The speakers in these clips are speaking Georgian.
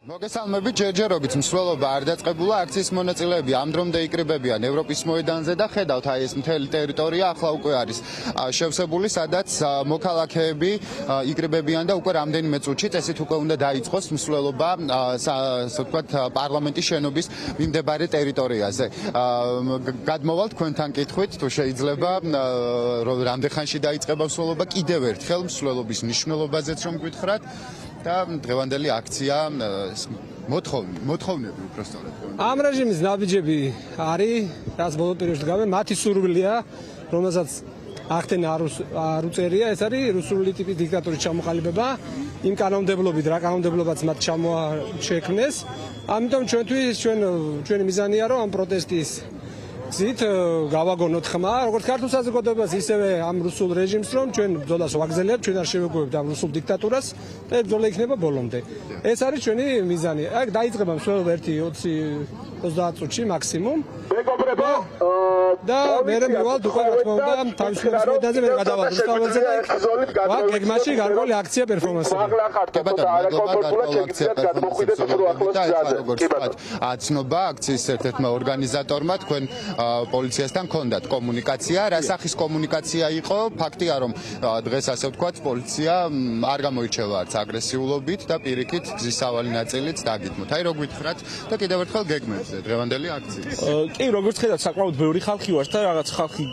მოგესალმებით, ჯერჯერობით მსვლელობა არ დაწყებულა, აქციის მონაწილეები ამ დრომდე იკრიბებიან ევროპის მოედანზე და ხედავთ აი ეს მთელი ტერიტორია ახლა უკვე არის შევსებული, სადაც მოქალაქეები იკრიბებიან და უკვე რამდენიმე წუთში წესით უკვე უნდა დაიწყოს მსვლელობა ასე ვთქვათ პარლამენტის შენობის მიმდებარე ტერიტორიაზე. გადმოვალ თქვენთან კითხვით, თუ შეიძლება რამდენ ხანში დაიწყება მსვლელობა, კიდევ ერთხელ მსვლელობის მნიშვნელობაზეც რომ გვითხრათ. და დღევანდელი აქცია მოთხოვნები უბრალოდ. ამ რეჟიმის ნაბიჯები არის, რაც ბოლო პერიოდში გავე, მათი სურვილია, რომელსაც ახდენ არ უწერია, ეს არის რუსული ტიპის დიქტატურის ჩამოყალიბება, იმ კანონმდებლობით, რა კანონმდებლობაც მათ შექმნეს. ამიტომ ჩვენი მიზანია, რომ ამ პროტესტის გზით გავაგონოთ ხმა, როგორც ქართულ საზოგადოებას, ისევე ამ რუსულ რეჟიმს, რომ ჩვენ ბრძოლას ვაგრძელებთ, ჩვენ არ შევეგუებთ ამ რუსულ დიქტატურას და ბრძოლა იქნება ბოლომდე. ეს არის ჩვენი მიზანი. აქ დაიწყება მსვლელობა 1-20 წუთში მაქსიმუმ. და მერე მივალთ უკვე რა თქმა უნდა თავისუფლების მოედანზე მე გადავალ რუსთაველზე და აქ გეგმაში გარკვეული აქცია პერფორმანსები. აცნობა აქციის ერთ-ერთმა ორგანიზატორმა თქვენ პოლიციასთან ჰქონდათ კომუნიკაცია, რა სახის კომუნიკაცია იყო? ფაქტია რომ დღეს ასე ვთქვათ პოლიცია არ გამოირჩევა არც აგრესიულობით და პირიქით გზის სავალი ნაწილიც დაგითმოთ. აი როგორ გითხრათ და კიდევ ერთხელ გეგმებზე დღევანდელი აქციის. კი, როგორც ხედავთ, საკმაოდ ბევრი ხალხი ვართ და რაღაც ხალხი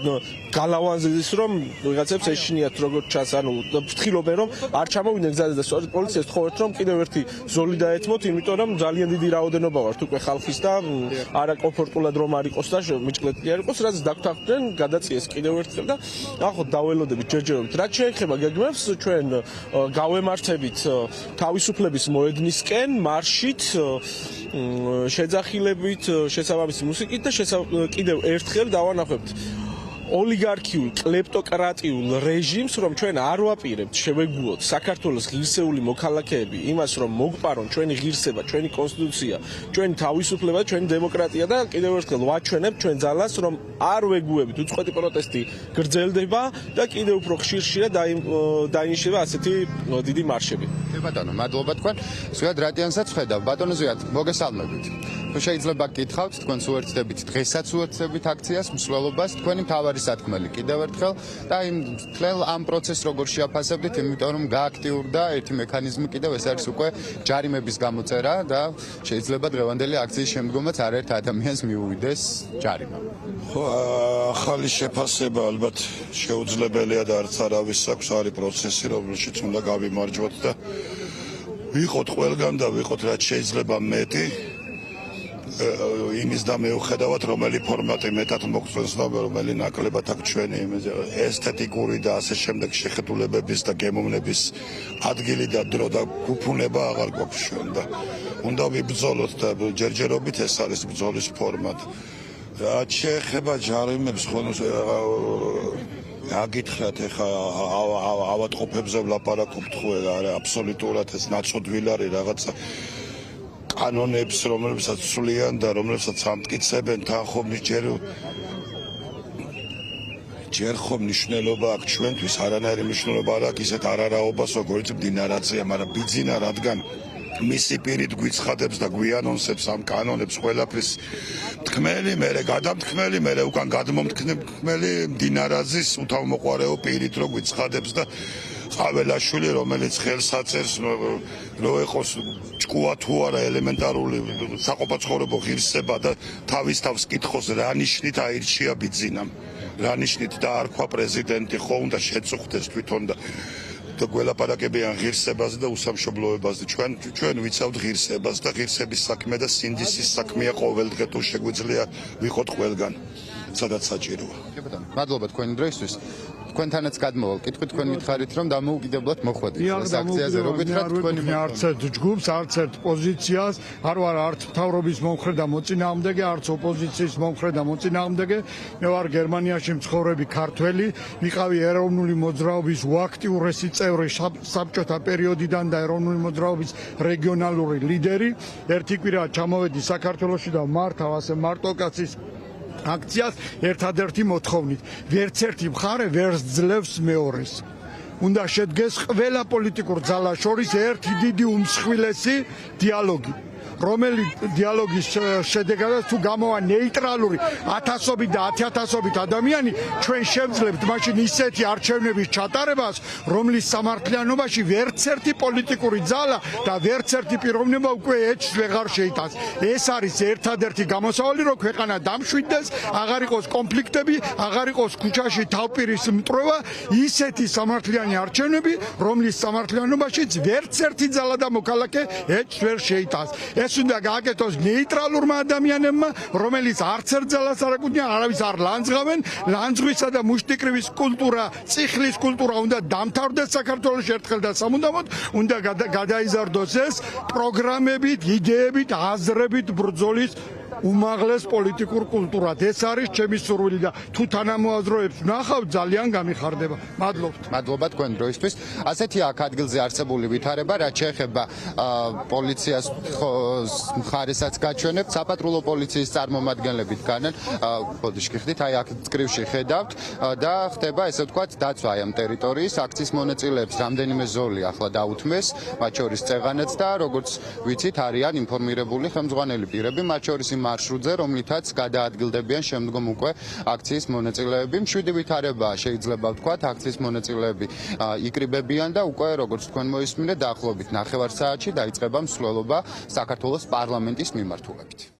გალავანზე ის რომ ვიღაცებს ეშინიათ როგორც ჩანს, ანუ ვთქილობენ რომ არ ჩამოვიდნენ გზაზე და სწორედ პოლიციას თხოვეთ რომ კიდევ ერთი ზოლი დაეთმოთ, იმიტომ რომ ძალიან დიდი რაოდენობა ვართ უკვე ხალხის და არაკომფორტულად რომ არ იყოს და მიჭლეტი არ იყოს, რაც დაგვთანხმდნენ, გადაწიეს კიდევ ერთხელ და ახლა დაველოდებით ჯერჯერობით. რაც შეეხება გეგმებს, ჩვენ გავემართებით თავისუფლების მოედნისკენ მარშით, შეძახილებით, შესაბამისი მუსიკით და კიდევ ერთხელ დავანახებთ ოლიგარქიულ, კლეპტოკრატიულ რეჟიმს, რომ ჩვენ არ ვაპირებთ შევეგუოთ საქართველოს ღირსეული მოქალაქეები იმას, რომ მოგპარონ ჩვენი ღირსება, ჩვენი კონსტიტუცია, ჩვენი თავისუფლება, ჩვენი დემოკრატია და კიდევ ერთხელ ვაჩვენებთ ჩვენ ძალას, რომ არ ვეგუებით უწყვეტი პროტესტი გრძელდება და კიდევ უფრო ხშირშია დაინიშნება ასეთი დიდი მარშები. ბატონო, მადლობა თქვენ. ზვიად რადიანსაც ხედავ. ბატონო ზვიად, მოგესალმებით. თუ შეიძლება გითხავთ, თქვენ უერთდებით დღესაც უერთდებით აქციას, მსვლელობას, თქვენი მთავარი სათქმელი კიდევ ერთხელ და იმ მთელ ამ პროცესს როგორ შეაფასებდით, იმიტომ რომ გააქტიურდა ერთი მექანიზმი კიდევ ეს არის უკვე ჯარიმების გამოწერა და შეიძლება დღევანდელი აქციის შემდგომაც არაერთ ადამიანს მიუვიდეს ჯარიმა. ხო, ახალი შეფასება ალბათ შეუძლებელია და არც არავის აქვს არის პროცესი, რომელშიც უნდა გავიმარჯვოთ და ვიყოთ ყველგან და ვიყოთ რაც შეიძლება მეტი. იმის და მეუხედავად რომელი ფორმატი მეტად მოგწონს და რომელი ნაკლებად აქვს ჩვენი ესთეტიკური და ასე შემდეგ შეხედულებების და გემოვნების ადგილი და დრო და გუფუნება აღარ გვაქვს ჩვენ და უნდა ვიბრძოლოთ და ჯერჯერობით ეს არის ბრძოლის ფორმატ. რაც შეეხება ჯარიმებს ხოლმე აგითხრათ ეხა ავადყოფებზე ვლაპარაკობთ ხო არა აბსოლუტურად ეს ნაცოდვილ არის რაღაცა კანონებს, რომლებსაც სვლიან და რომლებსაც ამტკიცებენ თანხმობის ჯერ ხომ მნიშვნელობა აქვს ჩვენთვის, არანაირი მნიშვნელობა არ აქვს ისეთ არარაობას, როგორც მდინარაძეა, მაგრამ ბიძინა რადგან მისი პირით გვიცხადებს და გვიანონსებს ამ კანონებს ყველაფრის თქმელი, მერე გადამთქმელი, მერე უკან გადმომთქმელი მდინარაძის უთავმოყარეო პირით რო გვიცხადებს და ყაველაშვილი, რომელიც ხელს აწერს, რო იყოს ჭკუა თუ არა ელემენტარული საყოფაცხოვრებო ღირსება და თავის თავს კითხოს რა ნიშნით აირჩია ბიძინამ, რა ნიშნით დაარქვა პრეზიდენტი, ხო უნდა შეწუხდეს თვითონ და გველაპარაკებიან ღირსებაზე და უსამშობლოებაზე. ჩვენ ვიცავთ ღირსებას და ღირსების საქმე და სინდისის საქმეა ყოველდღე თუ შეგვიძლია ვიყოთ ყველგან, სადაც საჭიროა. მადლობა თქვენი დროისთვის. თქვენთანაც გადმოვალ კითხვით, თქვენ მითხარით რომ დამოუკიდებლად მოხვედით ეს აქციაზე, რო გითხრათ თქვენი არც ერთ ჯგუფს, არც ერთ პოზიციას, არ ვარ არც მთავრობის მომხრე და მოწინააღმდეგე, არც ოპოზიციის მომხრე და მოწინააღმდეგე. მე ვარ გერმანიაში მცხოვრები ქართველი, ვიყავი ეროვნული მოძრაობის უაქტიურესი წევრი საბჭოთა პერიოდიდან და ეროვნული მოძრაობის რეგიონალური ლიდერი. ერთი კვირა ჩამოვედი საქართველოში და მართავ ასე მარტოკაცის აქციას ერთადერთი მოთხოვნით. ვერც ერთი მხარე ვერ ძლევს მეორეს. უნდა შედგეს ყველა პოლიტიკურ ძალას შორის ერთი დიდი უმსხვილესი დიალოგი. რომელი დიალოგის შედეგადაც თუ გამოვა ნეიტრალური ათასობით და 10,000-ობით ადამიანი, ჩვენ შევძლებთ მაშინ ისეთი არჩევნების ჩატარებას, რომლის სამართლიანობაში ვერც ერთი პოლიტიკური ძალა და ვერც ერთი პიროვნება უკვე ეჭვს ვეღარ შეიტანს. ეს არის ერთადერთი გამოსავალი, რომ ქვეყანა დამშვიდდეს, აღარ იყოს კონფლიქტები, აღარ იყოს ქუჩაში თავპირის მტრევა, ისეთი სამართლიანი არჩევნები, რომლის სამართლიანობაშიც ვერც ერთი ძალა და მოქალაქე ეჭვს ვერ შეიტანს. ეს უნდა გააკეთოს ნეიტრალურმა ადამიანებმა, რომელიც არც ერთ ძალას არ ეკუთვნიან, არავის არ ლანძღავენ, ლანძღვისა და მუშტიკრივის კულტურა, წიხლის კულტურა უნდა დამთავრდეს საქართველოში ერთხელ და სამუდამოდ, უნდა გადაიზარდოს ეს პროგრამებით, იდეებით, აზრებით ბრძოლის უმაღლეს პოლიტიკურ კულტურად. ეს არის ჩემი სურვილი და თუ თანამოაზროებს ვნახავ, ძალიან გამიხარდება. მადლობთ. მადლობა თქვენ დროისთვის. ასეთი აქ ადგილზე არსებული ვითარება, რაც შეეხება პოლიციას მხარესაც გაჩვენებთ, საპატრულო პოლიციის წარმომადგენლები დგანან, ხოდიშ გიხდით, აი აქ წკრივში ხედავთ და ხდება ესე ვთქვათ დაცვა ამ ტერიტორიის, აქციის მონაწილეებს რამდენიმე ზოლი ახლა დაუთმეს, მათ შორის წეღანაც და როგორც ვიცით, არიან ინფორმირებული ხელმძღვანელი პირები, მათ შორის იმ მარშრუტზე, რომლითაც გადაადგილდებიან შემდგომ უკვე აქციის მონაწილეები. მშვიდი ვითარებაა შეიძლება ვთქვათ, აქციის მონაწილეები იკრიბებიან და უკვე როგორც თქვენ მოისმინეთ, დაახლოებით 9 საათში დაიწყება მსვლელობა საქართველოს პარლამენტის მიმართულებით.